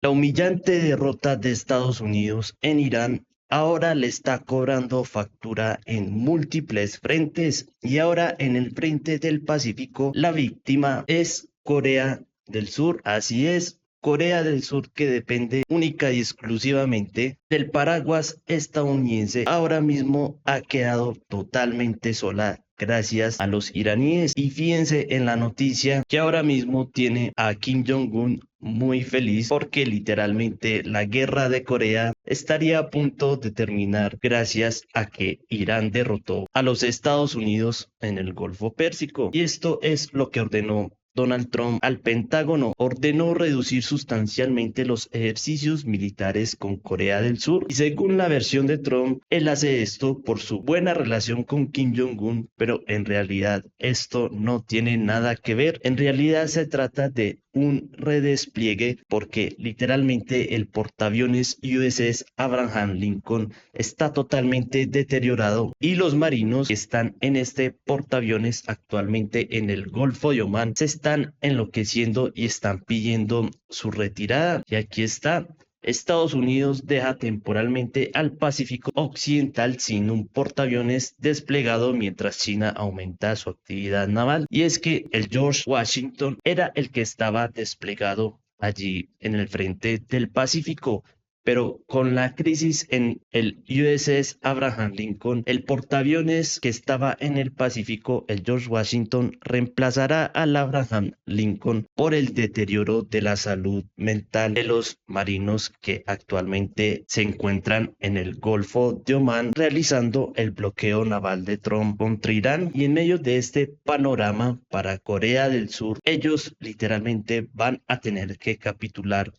La humillante derrota de Estados Unidos en Irán ahora le está cobrando factura en múltiples frentes y ahora en el frente del Pacífico la víctima es Corea del Sur. Así es, Corea del Sur, que depende única y exclusivamente del paraguas estadounidense, ahora mismo ha quedado totalmente sola gracias a los iraníes. Y fíjense en la noticia que ahora mismo tiene a Kim Jong-un muy feliz porque literalmente la guerra de Corea estaría a punto de terminar gracias a que Irán derrotó a los Estados Unidos en el Golfo Pérsico. Y esto es lo que ordenó Donald Trump al Pentágono. Ordenó reducir sustancialmente los ejercicios militares con Corea del Sur y según la versión de Trump, él hace esto por su buena relación con Kim Jong-un, pero en realidad esto no tiene nada que ver. En realidad se trata de un redespliegue porque literalmente el portaaviones USS Abraham Lincoln está totalmente deteriorado y los marinos que están en este portaaviones actualmente en el Golfo de Omán se están enloqueciendo y están pidiendo su retirada. Y aquí está. Estados Unidos deja temporalmente al Pacífico Occidental sin un portaaviones desplegado mientras China aumenta su actividad naval. Y es que el George Washington era el que estaba desplegado allí en el frente del Pacífico. Pero con la crisis en el USS Abraham Lincoln, el portaaviones que estaba en el Pacífico, el George Washington, reemplazará al Abraham Lincoln por el deterioro de la salud mental de los marinos que actualmente se encuentran en el Golfo de Omán realizando el bloqueo naval de Trump contra Irán. Y en medio de este panorama para Corea del Sur, ellos literalmente van a tener que capitular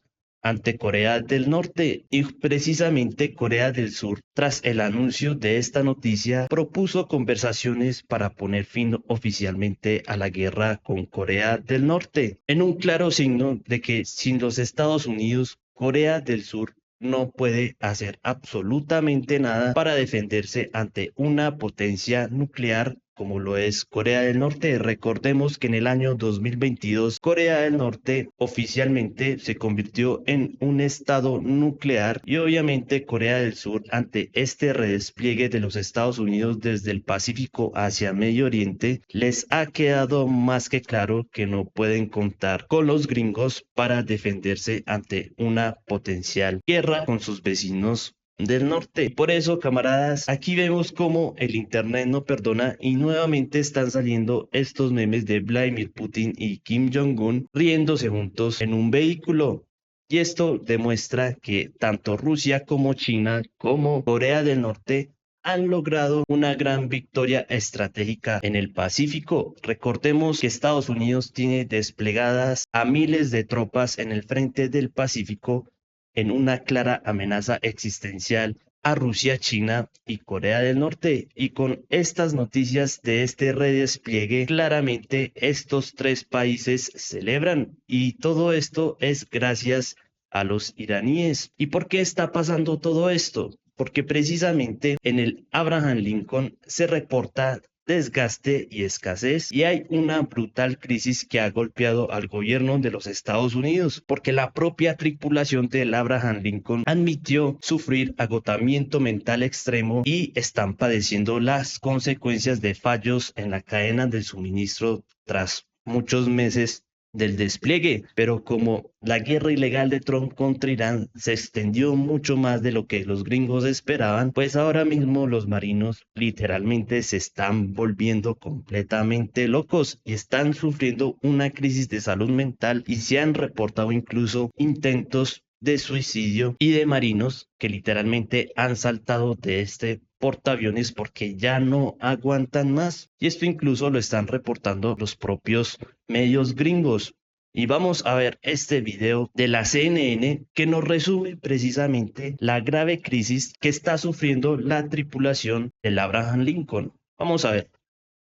ante Corea del Norte y precisamente Corea del Sur, tras el anuncio de esta noticia, propuso conversaciones para poner fin oficialmente a la guerra con Corea del Norte, en un claro signo de que sin los Estados Unidos, Corea del Sur no puede hacer absolutamente nada para defenderse ante una potencia nuclear como lo es Corea del Norte. Recordemos que en el año 2022 Corea del Norte oficialmente se convirtió en un estado nuclear y obviamente Corea del Sur, ante este redespliegue de los Estados Unidos desde el Pacífico hacia Medio Oriente, les ha quedado más que claro que no pueden contar con los gringos para defenderse ante una potencial guerra con sus vecinos del norte. Por eso, camaradas, aquí vemos cómo el internet no perdona y nuevamente están saliendo estos memes de Vladimir Putin y Kim Jong-un riéndose juntos en un vehículo. Y esto demuestra que tanto Rusia como China como Corea del Norte han logrado una gran victoria estratégica en el Pacífico. Recordemos que Estados Unidos tiene desplegadas a miles de tropas en el frente del Pacífico en una clara amenaza existencial a Rusia, China y Corea del Norte. Y con estas noticias de este redespliegue, claramente estos tres países celebran y todo esto es gracias a los iraníes. ¿Y por qué está pasando todo esto? Porque precisamente en el Abraham Lincoln se reporta desgaste y escasez y hay una brutal crisis que ha golpeado al gobierno de los Estados Unidos porque la propia tripulación del Abraham Lincoln admitió sufrir agotamiento mental extremo y están padeciendo las consecuencias de fallos en la cadena del suministro tras muchos meses del despliegue, pero como la guerra ilegal de Trump contra Irán se extendió mucho más de lo que los gringos esperaban, pues ahora mismo los marinos literalmente se están volviendo completamente locos y están sufriendo una crisis de salud mental y se han reportado incluso intentos de suicidio y de marinos que literalmente han saltado de este portaaviones porque ya no aguantan más. Y esto incluso lo están reportando los propios medios gringos. Y vamos a ver este video de la CNN que nos resume precisamente la grave crisis que está sufriendo la tripulación del Abraham Lincoln. Vamos a ver.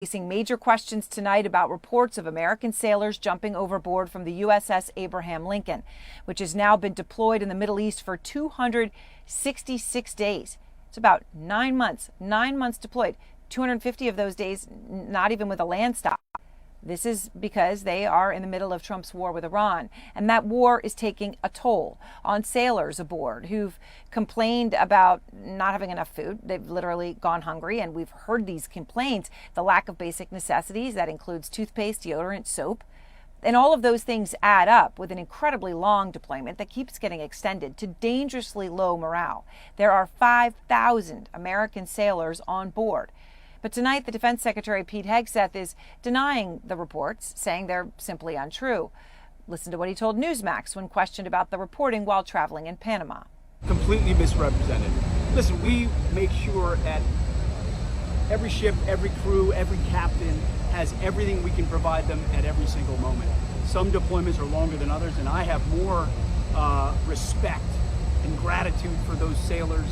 Facing major questions tonight about reports of American sailors jumping overboard from the USS Abraham Lincoln, which has now been deployed in the Middle East for 266 days. It's about 9 months deployed. 250 of those days, not even with a land stop. This is because they are in the middle of Trump's war with Iran, and that war is taking a toll on sailors aboard who've complained about not having enough food. They've literally gone hungry, and we've heard these complaints. The lack of basic necessities, that includes toothpaste, deodorant, soap. And all of those things add up with an incredibly long deployment that keeps getting extended to dangerously low morale. There are 5,000 American sailors on board. But tonight, the Defense Secretary Pete Hegseth is denying the reports, saying they're simply untrue. Listen to what he told Newsmax when questioned about the reporting while traveling in Panama. Completely misrepresented. Listen, we make sure that every ship, every crew, every captain has everything we can provide them at every single moment. Some deployments are longer than others, and I have more respect and gratitude for those sailors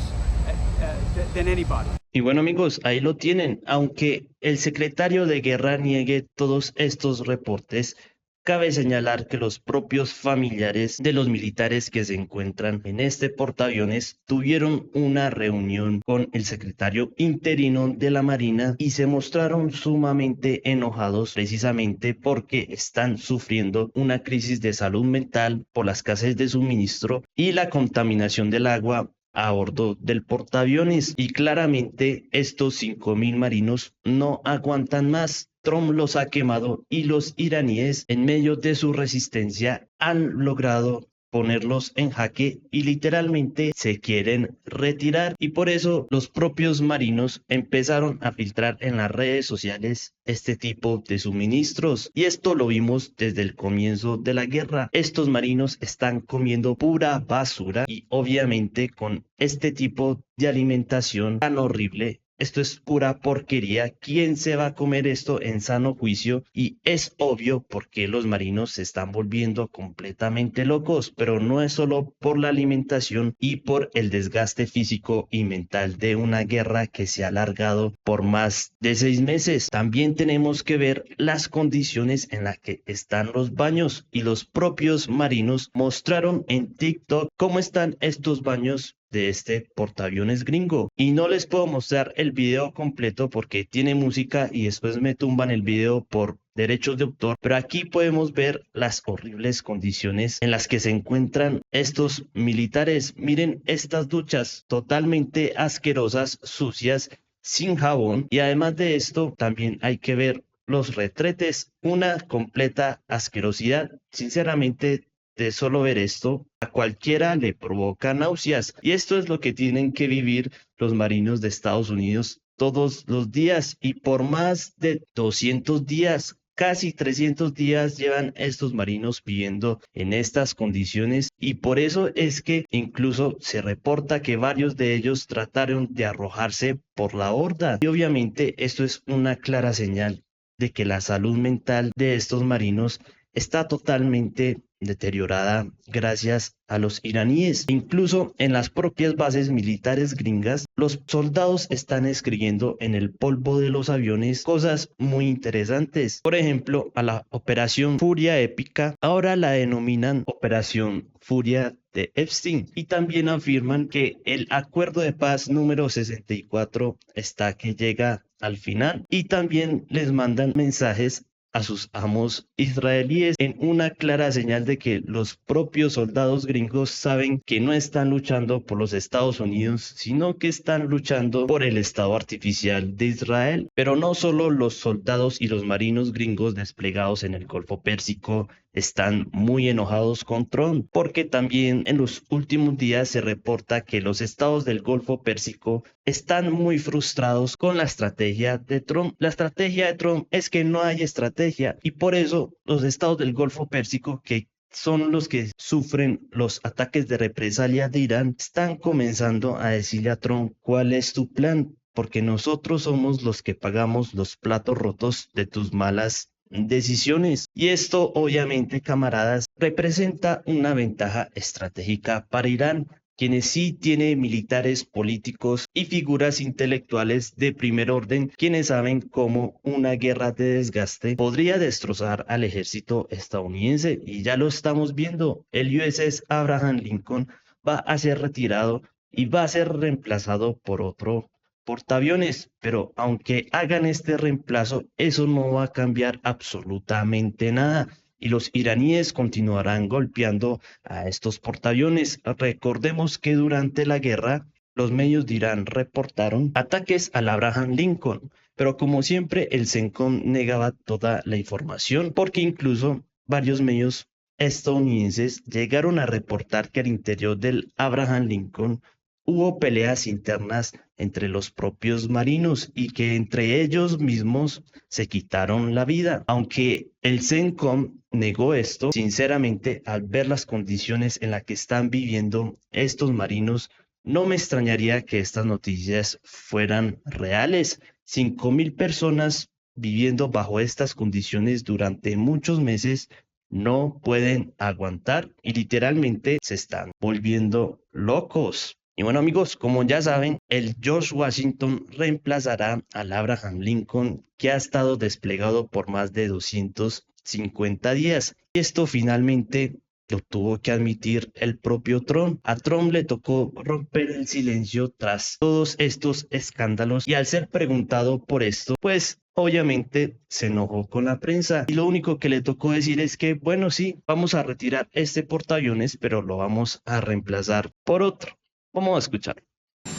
than anybody. Y bueno amigos, ahí lo tienen. Aunque el secretario de Guerra niegue todos estos reportes, cabe señalar que los propios familiares de los militares que se encuentran en este portaaviones tuvieron una reunión con el secretario interino de la Marina y se mostraron sumamente enojados precisamente porque están sufriendo una crisis de salud mental por la escasez de suministro y la contaminación del agua a bordo del portaaviones, y claramente estos 5.000 marinos no aguantan más. Trump los ha quemado y los iraníes, en medio de su resistencia, han logrado ponerlos en jaque y literalmente se quieren retirar, y por eso los propios marinos empezaron a filtrar en las redes sociales este tipo de suministros, y esto lo vimos desde el comienzo de la guerra. Estos marinos están comiendo pura basura y obviamente con este tipo de alimentación tan horrible, esto es pura porquería. ¿Quién se va a comer esto en sano juicio? Y es obvio porque los marinos se están volviendo completamente locos, pero no es solo por la alimentación y por el desgaste físico y mental de una guerra que se ha alargado por más de 6 meses. También tenemos que ver las condiciones en las que están los baños, y los propios marinos mostraron en TikTok cómo están estos baños de este portaaviones gringo, y no les puedo mostrar el video completo porque tiene música y después me tumban el video por derechos de autor, pero aquí podemos ver las horribles condiciones en las que se encuentran estos militares. Miren estas duchas totalmente asquerosas, sucias, sin jabón, y además de esto también hay que ver los retretes, una completa asquerosidad. Sinceramente, de solo ver esto, a cualquiera le provoca náuseas, y esto es lo que tienen que vivir los marinos de Estados Unidos todos los días, y por más de 200 días, casi 300 días llevan estos marinos viviendo en estas condiciones, y por eso es que incluso se reporta que varios de ellos trataron de arrojarse por la borda, y obviamente esto es una clara señal de que la salud mental de estos marinos está totalmente deteriorada gracias a los iraníes. Incluso en las propias bases militares gringas, los soldados están escribiendo en el polvo de los aviones cosas muy interesantes. Por ejemplo, a la Operación Furia Épica ahora la denominan Operación Furia de Epstein, y también afirman que el acuerdo de paz número 64 está que llega al final, y también les mandan mensajes a sus amos israelíes en una clara señal de que los propios soldados gringos saben que no están luchando por los Estados Unidos, sino que están luchando por el Estado artificial de Israel. Pero no solo los soldados y los marinos gringos desplegados en el Golfo Pérsico están muy enojados con Trump, porque también en los últimos días se reporta que los estados del Golfo Pérsico están muy frustrados con la estrategia de Trump. La estrategia de Trump es que no hay estrategia, y por eso los estados del Golfo Pérsico, que son los que sufren los ataques de represalia de Irán, están comenzando a decirle a Trump: ¿cuál es tu plan? Porque nosotros somos los que pagamos los platos rotos de tus malas decisiones. Y esto obviamente, camaradas, representa una ventaja estratégica para Irán, quienes sí tiene militares, políticos y figuras intelectuales de primer orden, quienes saben cómo una guerra de desgaste podría destrozar al ejército estadounidense, y ya lo estamos viendo. El USS Abraham Lincoln va a ser retirado y va a ser reemplazado por otro portaaviones, pero aunque hagan este reemplazo, eso no va a cambiar absolutamente nada. Y los iraníes continuarán golpeando a estos portaaviones. Recordemos que durante la guerra, los medios de Irán reportaron ataques al Abraham Lincoln, pero como siempre el CENTCOM negaba toda la información porque incluso varios medios estadounidenses llegaron a reportar que al interior del Abraham Lincoln hubo peleas internas entre los propios marinos y que entre ellos mismos se quitaron la vida. Aunque el CENTCOM negó esto, sinceramente, al ver las condiciones en las que están viviendo estos marinos, no me extrañaría que estas noticias fueran reales. 5.000 personas viviendo bajo estas condiciones durante muchos meses no pueden aguantar y literalmente se están volviendo locos. Y bueno amigos, como ya saben, el George Washington reemplazará al Abraham Lincoln que ha estado desplegado por más de 250 días. Y esto finalmente lo tuvo que admitir el propio Trump. A Trump le tocó romper el silencio tras todos estos escándalos y al ser preguntado por esto, pues obviamente se enojó con la prensa y lo único que le tocó decir es que, bueno, sí, vamos a retirar este portaaviones, pero lo vamos a reemplazar por otro. Vamos a escuchar.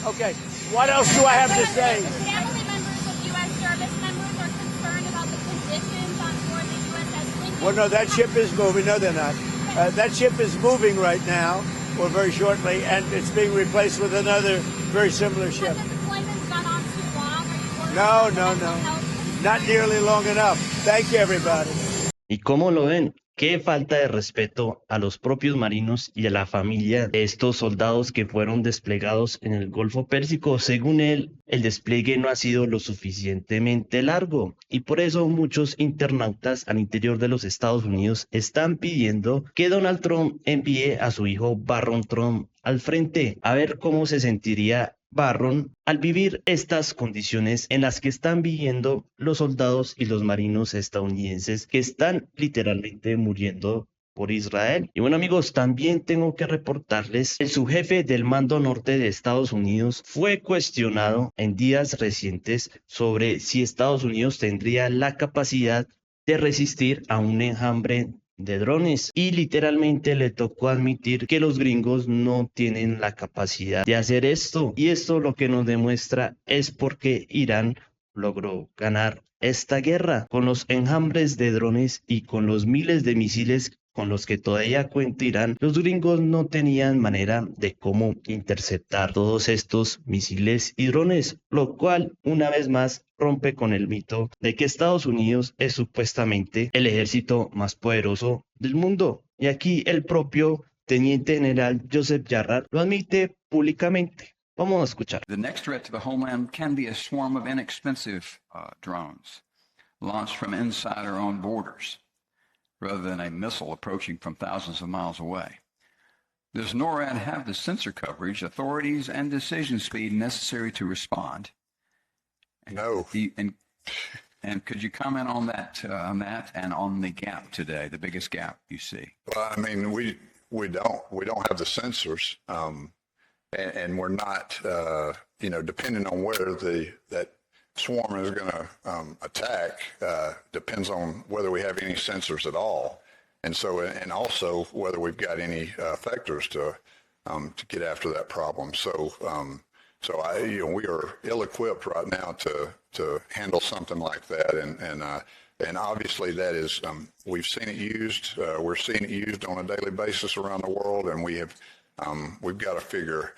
Okay, what else do I have to say? Family members of U.S. service members are concerned about the conditions on board the USS Lincoln. Well, no, that ship is moving. No, they're not. That ship is moving right now, or very shortly, and it's being replaced with another very similar ship. Has the deployment's gone on too long? No, no, no. Not nearly long enough. Thank you, everybody. ¿Y cómo lo ven? Qué falta de respeto a los propios marinos y a la familia de estos soldados que fueron desplegados en el Golfo Pérsico. Según él, el despliegue no ha sido lo suficientemente largo y por eso muchos internautas al interior de los Estados Unidos están pidiendo que Donald Trump envíe a su hijo Barron Trump al frente a ver cómo se sentiría Barron al vivir estas condiciones en las que están viviendo los soldados y los marinos estadounidenses que están literalmente muriendo por Israel. Y bueno amigos, también tengo que reportarles, el subjefe del mando norte de Estados Unidos fue cuestionado en días recientes sobre si Estados Unidos tendría la capacidad de resistir a un enjambre de drones y literalmente le tocó admitir que los gringos no tienen la capacidad de hacer esto y esto lo que nos demuestra es porque Irán logró ganar esta guerra con los enjambres de drones y con los miles de misiles con los que todavía cuenta Irán. Los gringos no tenían manera de cómo interceptar todos estos misiles y drones, lo cual una vez más rompe con el mito de que Estados Unidos es supuestamente el ejército más poderoso del mundo. Y aquí el propio teniente general Joseph Yarrad lo admite públicamente. Vamos a escuchar. The next threat to the homeland can be a swarm of inexpensive drones launched from inside our own borders, rather than a missile approaching from thousands of miles away. Does NORAD have the sensor coverage, authorities, and decision speed necessary to respond? No. And could you comment on that and on the gap today, the biggest gap you see? Well, I mean, we don't have the sensors, and we're not, depending on where that swarm is going to attack, depends on whether we have any sensors at all, and also whether we've got any effectors to get after that problem. So we are ill-equipped right now to handle something like that, and obviously that is we've seen it used. We're seeing it used on a daily basis around the world, and we've got to figure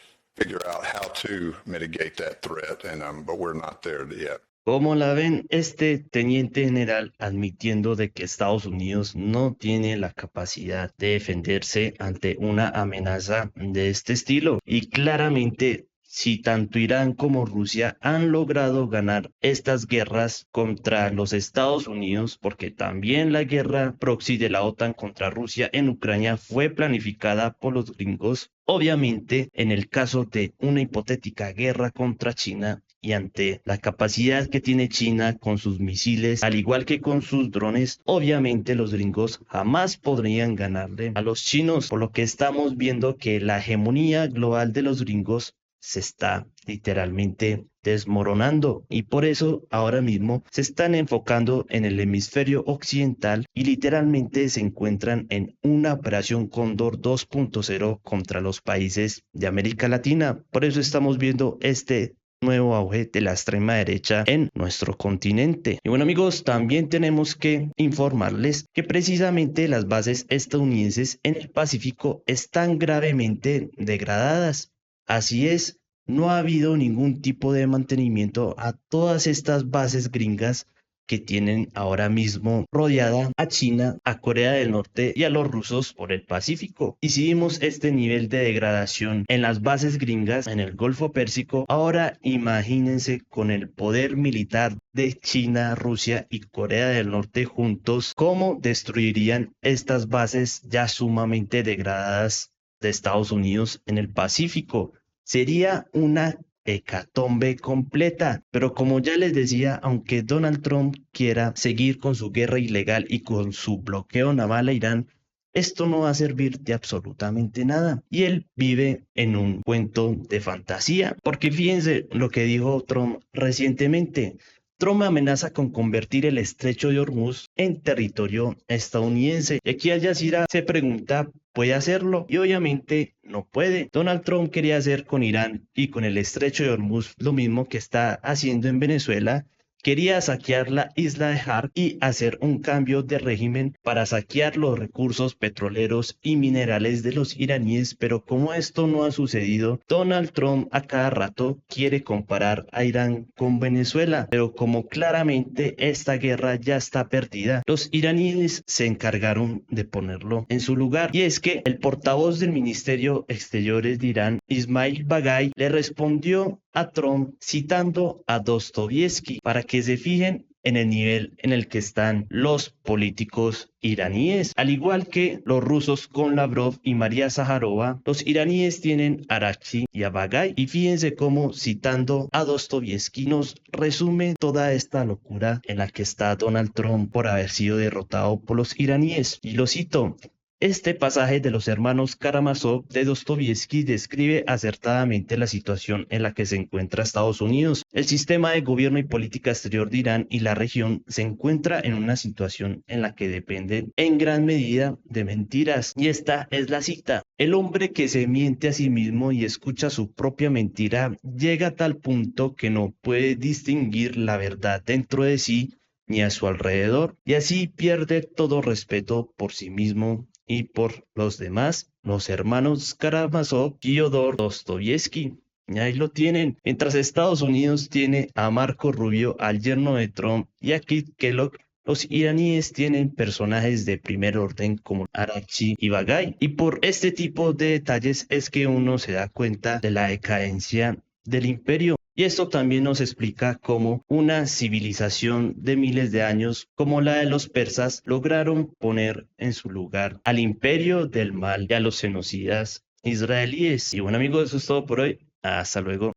out how to mitigate that threat, but we're not there yet. ¿Cómo la ven? Este teniente general admitiendo de que Estados Unidos no tiene la capacidad de defenderse ante una amenaza de este estilo y claramente si tanto Irán como Rusia han logrado ganar estas guerras contra los Estados Unidos, porque también la guerra proxy de la OTAN contra Rusia en Ucrania fue planificada por los gringos, obviamente en el caso de una hipotética guerra contra China y ante la capacidad que tiene China con sus misiles, al igual que con sus drones, obviamente los gringos jamás podrían ganarle a los chinos, por lo que estamos viendo que la hegemonía global de los gringos se está literalmente desmoronando y por eso ahora mismo se están enfocando en el hemisferio occidental y literalmente se encuentran en una operación Cóndor 2.0 contra los países de América Latina. Por eso estamos viendo este nuevo auge de la extrema derecha en nuestro continente. Y bueno amigos, también tenemos que informarles que precisamente las bases estadounidenses en el Pacífico están gravemente degradadas. Así es, no ha habido ningún tipo de mantenimiento a todas estas bases gringas que tienen ahora mismo rodeada a China, a Corea del Norte y a los rusos por el Pacífico. Y si vimos este nivel de degradación en las bases gringas en el Golfo Pérsico, ahora imagínense con el poder militar de China, Rusia y Corea del Norte juntos, cómo destruirían estas bases ya sumamente degradadas de Estados Unidos en el Pacífico. Sería una hecatombe completa, pero como ya les decía, aunque Donald Trump quiera seguir con su guerra ilegal y con su bloqueo naval a Irán, esto no va a servir de absolutamente nada. Y él vive en un cuento de fantasía, porque fíjense lo que dijo Trump recientemente. Trump amenaza con convertir el estrecho de Hormuz en territorio estadounidense. Y aquí Al Jazeera se pregunta, ¿puede hacerlo? Y obviamente no puede. Donald Trump quería hacer con Irán y con el estrecho de Hormuz lo mismo que está haciendo en Venezuela. Quería saquear la isla de Har y hacer un cambio de régimen para saquear los recursos petroleros y minerales de los iraníes, pero como esto no ha sucedido, Donald Trump a cada rato quiere comparar a Irán con Venezuela, pero como claramente esta guerra ya está perdida, los iraníes se encargaron de ponerlo en su lugar. Y es que el portavoz del Ministerio Exteriores de Irán, Ismail Bagay, le respondió a Trump citando a Dostoyevsky para que se fijen en el nivel en el que están los políticos iraníes. Al igual que los rusos con Lavrov y María Zaharova, los iraníes tienen a Araghchi y a Bagay. Y fíjense cómo citando a Dostoyevsky nos resume toda esta locura en la que está Donald Trump por haber sido derrotado por los iraníes. Y lo cito. Este pasaje de los hermanos Karamazov de Dostoyevsky describe acertadamente la situación en la que se encuentra Estados Unidos. El sistema de gobierno y política exterior de Irán y la región se encuentra en una situación en la que dependen en gran medida de mentiras. Y esta es la cita. El hombre que se miente a sí mismo y escucha su propia mentira llega a tal punto que no puede distinguir la verdad dentro de sí ni a su alrededor, y así pierde todo respeto por sí mismo y por los demás. Los hermanos Karamazov, Fyodor Dostoyevsky. Y ahí lo tienen. Mientras Estados Unidos tiene a Marco Rubio, al yerno de Trump, y a Kit Kellogg, los iraníes tienen personajes de primer orden como Araghchi y Bagay. Y por este tipo de detalles es que uno se da cuenta de la decadencia del imperio. Y esto también nos explica cómo una civilización de miles de años como la de los persas lograron poner en su lugar al imperio del mal y a los genocidas israelíes. Y bueno amigos, eso es todo por hoy. Hasta luego.